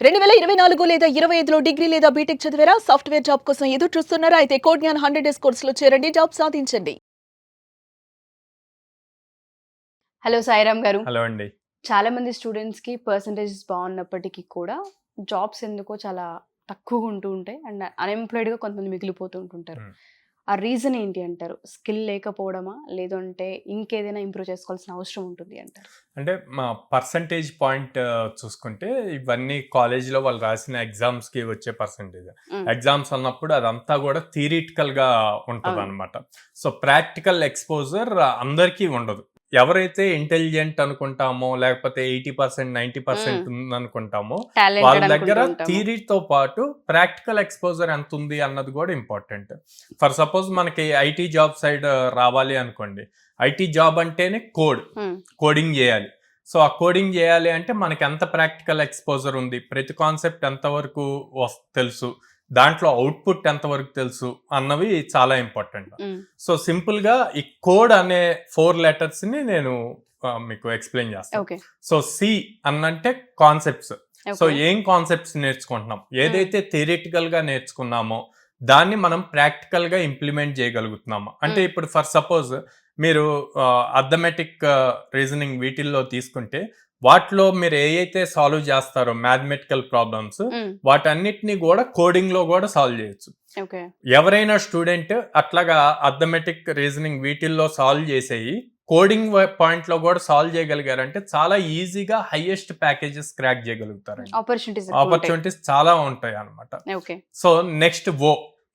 2024 లేదా 25లో డిగ్రీ లేదా బీటెక్ చదివారా? సాఫ్ట్‌వేర్ జాబ్ కోసం ఎదురు చూస్తున్నారా? అయితే కోడ్ జ్ఞాన్ 100 డేస్ కోర్సులో చేరండి. జాబ్ సాధించండి. హలో సాయిరామ్ గారు. హలో అండి. చాలా మంది స్టూడెంట్స్‌కి పర్సెంటేజెస్ బాగున్నప్పటికీ కూడా జాబ్స్ ఎందుకో చాలా తక్కువగా ఉంటూ ఉంటాయి. అండ్ అన్‌ఎంప్లాయిడ్‌గా కొంతమంది మిగిలిపోతూ ఉంటుంటారు. ఆ రీజన్ ఏంటి అంటారు? స్కిల్ లేకపోవడమా? లేదంటే ఇంకేదైనా ఇంప్రూవ్ చేసుకోవాల్సిన అవసరం ఉంటుంది అంటారు? అంటే మా పర్సంటేజ్ పాయింట్ చూసుకుంటే ఇవన్నీ కాలేజ్‌లో వాళ్ళు రాసిన ఎగ్జామ్స్‌కి వచ్చే పర్సంటేజ్. ఎగ్జామ్స్ అన్నప్పుడు అదంతా కూడా థియరిటికల్‌గా ఉంటదన్నమాట. సో ప్రాక్టికల్ ఎక్స్‌పోజర్ అందరికీ ఉండదు. ఎవరైతే ఇంటెలిజెంట్ అనుకుంటామో లేకపోతే 80% 90% ఉందనుకుంటామో వాళ్ళ దగ్గర థియరీతో పాటు ప్రాక్టికల్ ఎక్స్పోజర్ ఎంత ఉంది అన్నది కూడా ఇంపార్టెంట్. ఫర్ సపోజ్ మనకి ఐటీ జాబ్ సైడ్ రావాలి అనుకోండి, ఐటీ జాబ్ అంటేనే కోడింగ్ చేయాలి. సో ఆ కోడింగ్ చేయాలి అంటే మనకి ఎంత ప్రాక్టికల్ ఎక్స్పోజర్ ఉంది, ప్రతి కాన్సెప్ట్ ఎంతవరకు తెలుసు, దాంట్లో అవుట్పుట్ ఎంతవరకు తెలుసు అన్నవి చాలా ఇంపార్టెంట్. సో సింపుల్ గా ఈ కోడ్ అనే 4 letters ని నేను మీకు ఎక్స్ప్లెయిన్ చేస్తాను. సో సి అన్నంటే కాన్సెప్ట్స్. సో ఏం కాన్సెప్ట్స్ నేర్చుకుంటున్నాం, ఏదైతే థియరిటికల్ గా నేర్చుకున్నామో దాన్ని మనం ప్రాక్టికల్ గా ఇంప్లిమెంట్ చేయగలుగుతున్నాము. అంటే ఇప్పుడు ఫర్ సపోజ్ మీరు అర్థమెటిక్ రీజనింగ్ వీటిల్లో తీసుకుంటే వాటిలో మీరు ఏదైతే సాల్వ్ చేస్తారో మ్యాథమెటికల్ ప్రాబ్లమ్స్ వాటన్నిటిని కూడా కోడింగ్ లో కూడా సాల్వ్ చేయొచ్చు. ఎవరైనా స్టూడెంట్ అట్లాగా అర్థమెటిక్ రీజనింగ్ వీటిల్లో సాల్వ్ చేసేయి కోడింగ్ పాయింట్ లో కూడా సాల్వ్ చేయగలిగారంటే చాలా ఈజీగా హైయెస్ట్ ప్యాకేజెస్ క్రాక్ చేయగలుగుతారు. ఆపర్చునిటీస్ చాలా ఉంటాయి అన్నమాట. సో నెక్స్ట్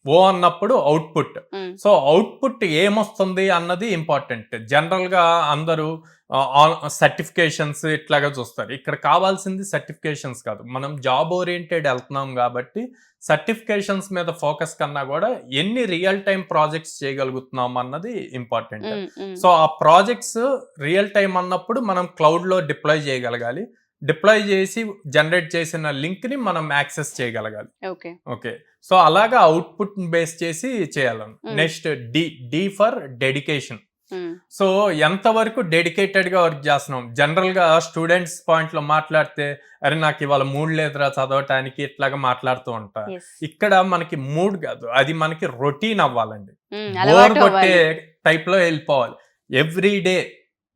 ఓ అన్నప్పుడు అవుట్పుట్. సో అవుట్పుట్ ఏమొస్తుంది అన్నది ఇంపార్టెంట్. జనరల్ గా అందరూ సర్టిఫికేషన్స్ ఇట్లాగా చూస్తారు. ఇక్కడ కావాల్సింది సర్టిఫికేషన్స్ కాదు, మనం జాబ్ ఓరియంటెడ్ వెళ్తున్నాం కాబట్టి సర్టిఫికేషన్స్ మీద ఫోకస్ కన్నా కూడా ఎన్ని రియల్ టైం ప్రాజెక్ట్స్ చేయగలుగుతున్నాం అన్నది ఇంపార్టెంట్. సో ఆ ప్రాజెక్ట్స్ రియల్ టైం అన్నప్పుడు మనం క్లౌడ్ లో డిప్లాయ్ చేయగలగాలి. డిప్లాయ్ చేసి జనరేట్ చేసిన లింక్ ని మనం యాక్సెస్ చేయగలగాలి. ఓకే, సో అలాగా అవుట్పుట్ బేస్ చేసి చేయాలని. Next D for dedication. So ఎంతవరకు డెడికేటెడ్ గా వర్క్ చేస్తున్నాం. జనరల్ గా స్టూడెంట్స్ పాయింట్ లో మాట్లాడితే అరే నాకు ఇవాళ మూడ్ లేదురా చదవటానికి ఇట్లాగా మాట్లాడుతూ ఉంటారు. ఇక్కడ మనకి మూడ్ కాదు, అది మనకి రొటీన్ అవ్వాలండి. బోర్ కొట్టే టైప్ లో వెళ్ళిపోవాలి. ఎవ్రీ డే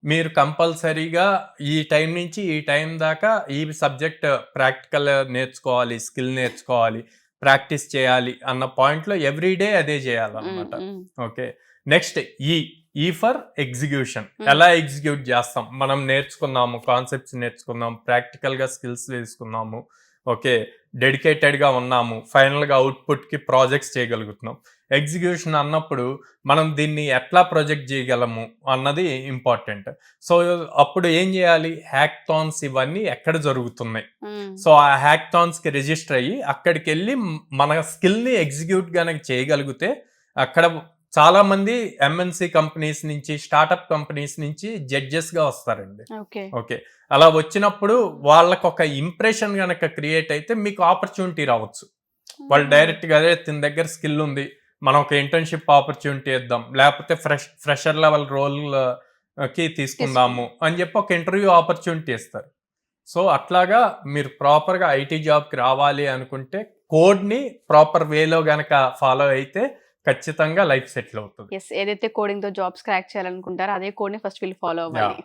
మీరు కంపల్సరీగా ఈ టైం నుంచి ఈ టైం దాకా ఈ సబ్జెక్ట్ ప్రాక్టికల్ నేర్చుకోవాలి, స్కిల్ నేర్చుకోవాలి, ప్రాక్టీస్ చేయాలి అన్న పాయింట్లో ఎవ్రీడే అదే చేయాలన్నమాట. ఓకే, నెక్స్ట్ ఈ ఫర్ ఎగ్జిక్యూషన్. ఎలా ఎగ్జిక్యూట్ చేస్తాం, మనం నేర్చుకున్నాము, కాన్సెప్ట్స్ నేర్చుకున్నాం, ప్రాక్టికల్గా స్కిల్స్ తీసుకున్నాము, ఓకే డెడికేటెడ్గా ఉన్నాము, ఫైనల్గా అవుట్పుట్కి ప్రాజెక్ట్స్ చేయగలుగుతున్నాం. ఎగ్జిక్యూషన్ అన్నప్పుడు మనం దీన్ని ఎట్లా ప్రొజెక్ట్ చేయగలము అన్నది ఇంపార్టెంట్. సో అప్పుడు ఏం చేయాలి, హ్యాక్థాన్స్ ఇవన్నీ ఎక్కడ జరుగుతున్నాయి, సో ఆ హ్యాక్థాన్స్కి రిజిస్టర్ అయ్యి అక్కడికి వెళ్ళి మన స్కిల్ని ఎగ్జిక్యూట్ గనక చేయగలిగితే అక్కడ చాలా మంది ఎంఎన్సి కంపెనీస్ నుంచి, స్టార్ట్అప్ కంపెనీస్ నుంచి జడ్జెస్ గా వస్తారండి. ఓకే, అలా వచ్చినప్పుడు వాళ్ళకు ఒక ఇంప్రెషన్ గనక క్రియేట్ అయితే మీకు ఆపర్చునిటీ రావచ్చు. వాళ్ళు డైరెక్ట్ గా అదే తిన దగ్గర స్కిల్ ఉంది, మనం ఒక ఇంటర్న్షిప్ ఆపర్చునిటీ ఇద్దాం, లేకపోతే ఫ్రెషర్ లెవెల్ రోల్ కి తీసుకుందాము అని చెప్పి ఒక ఇంటర్వ్యూ ఆపర్చునిటీ ఇస్తారు. సో అట్లాగా మీరు ప్రాపర్ గా ఐటీ జాబ్ కి రావాలి అనుకుంటే కోడ్ ని ప్రాపర్ వేలో గనక ఫాలో అయితే ఖచ్చితంగా లైఫ్ సెటిల్ అవుతుంది. ఏదైతే కోడింగ్ తో జాబ్స్ క్రాక్ చేయాలనుకుంటారో అదే కోడ్ ని ఫస్ట్ వీళ్ళు ఫాలో అవ్వాలి.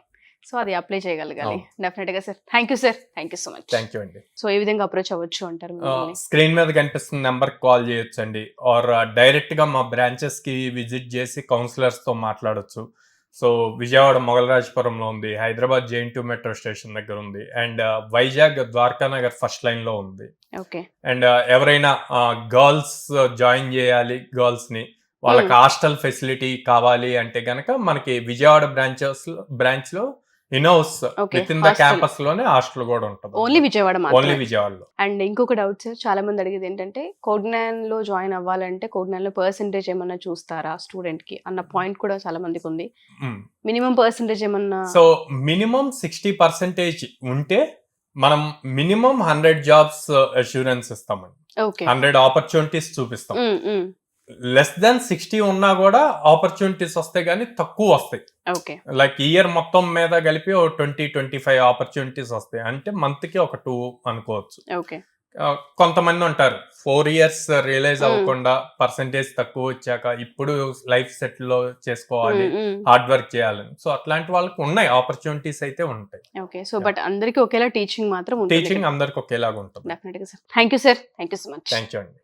సో అది అప్లై చేయగలగాలి. డెఫినెట్ గా sir, thank you sir, thank you so much. Thank you అండి. సో ఏ విధంగా అప్రోచ్ అవ్వచ్చు అంటారు? స్క్రీన్ మీద కనిపిస్తున్న నెంబర్ కాల్ చేయొచ్చు అండి, ఆర్ డైరెక్ట్ గా మా బ్రాంచెస్ కి విజిట్ చేసి కౌన్సిలర్స్ తో మాట్లాడొచ్చు. సో విజయవాడ మొగలరాజపురంలో ఉంది, హైదరాబాద్ JN2 మెట్రో స్టేషన్ దగ్గర ఉంది, and Vizag Dwarakanagar first line లో ఉంది. అండ్ ఎవరైనా గర్ల్స్ జాయిన్ చేయాలి, గర్ల్స్ ని వాళ్ళకి హాస్టల్ ఫెసిలిటీ కావాలి అంటే గనక మనకి విజయవాడ బ్రాంచ్ లో in-house with in the campus లోనే హాస్టల్ కూడా ఉంటుంది. ఓన్లీ విజయవాడలో. అండ్ ఇంకొక డౌట్ సార్, చాలా మంది అడిగేది ఏంటంటే కోడ్ జ్ఞాన్ లో జాయిన్ అవ్వాలంటే కోడ్ జ్ఞాన్ లో పర్సెంటేజ్ ఏమన్నా చూస్తారా స్టూడెంట్ కి అన్న పాయింట్ కూడా చాలా మందికి ఉంది. మినిమం పర్సెంటేజ్ ఏమన్నా? సో మినిమం 60% ఉంటే మనం మినిమం 100 జాబ్స్ అష్యూరెన్స్ ఇస్తామండి. 100 ఆపర్చునిటీస్ చూపిస్తాం. లెస్ దాన్ 60 ఉన్నా కూడా ఆపర్చునిటీస్ వస్తాయి, కానీ తక్కువ వస్తాయి. లైక్ ఇయర్ మొత్తం మీద కలిపి 20-25 ఆపర్చునిటీస్ వస్తాయి, అంటే మంత్ కి ఒక 2 అనుకోవచ్చు. కొంతమంది ఉంటారు 4 ఇయర్స్ రియలైజ్ అవ్వకుండా పర్సంటేజ్ తక్కువ వచ్చాక ఇప్పుడు లైఫ్ సెటిల్ చేసుకోవాలి, హార్డ్ వర్క్ చేయాలని. సో అట్లాంటి వాళ్ళకి ఉన్నాయి ఆపర్చునిటీస్ అయితే ఉంటాయి. ఓకే. సో బట్ అందరికీ ఒకేలా టీచింగ్ మాత్రం ఉంటుంది. టీచింగ్ అందరికి ఒకేలాగా ఉంటుంది. డెఫినెట్గా sir. Thank you sir. Thank you so much. Thank you అండి.